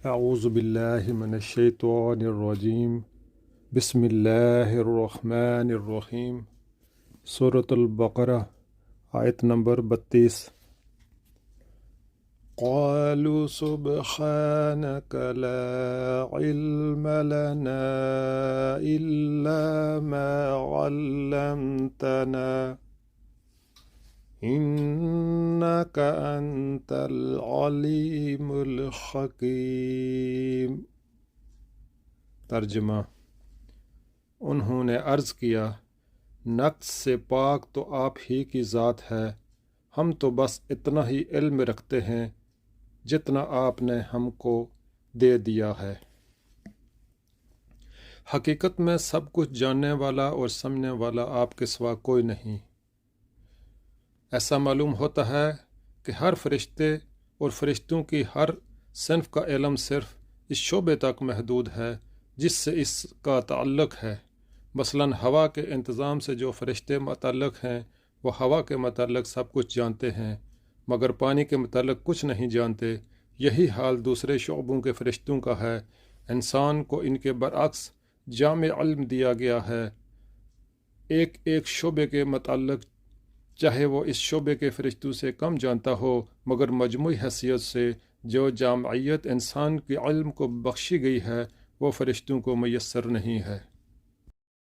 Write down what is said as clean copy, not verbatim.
اعوذ باللہ من الشیطان الرجیم بسم اللہ الرحمن الرحیم سورۃ البقرہ آیت نمبر 32۔ قالوا سبحانك لا علم لنا إلا ما علمتنا إنك أنت العليم الحكيم۔ ترجمہ: انہوں نے عرض کیا، نقص سے پاک تو آپ ہی کی ذات ہے، ہم تو بس اتنا ہی علم رکھتے ہیں جتنا آپ نے ہم کو دے دیا ہے۔ حقیقت میں سب کچھ جاننے والا اور سمجھنے والا آپ کے سوا کوئی نہیں۔ ایسا معلوم ہوتا ہے کہ ہر فرشتے اور فرشتوں کی ہر صنف کا علم صرف اس شعبے تک محدود ہے جس سے اس کا تعلق ہے۔ مثلاً ہوا کے انتظام سے جو فرشتے متعلق ہیں وہ ہوا کے متعلق سب کچھ جانتے ہیں، مگر پانی کے متعلق کچھ نہیں جانتے۔ یہی حال دوسرے شعبوں کے فرشتوں کا ہے۔ انسان کو ان کے برعکس جامع علم دیا گیا ہے، ایک ایک شعبے کے متعلق، چاہے وہ اس شعبے کے فرشتوں سے کم جانتا ہو، مگر مجموعی حیثیت سے جو جامعیت انسان کے علم کو بخشی گئی ہے وہ فرشتوں کو میسر نہیں ہے۔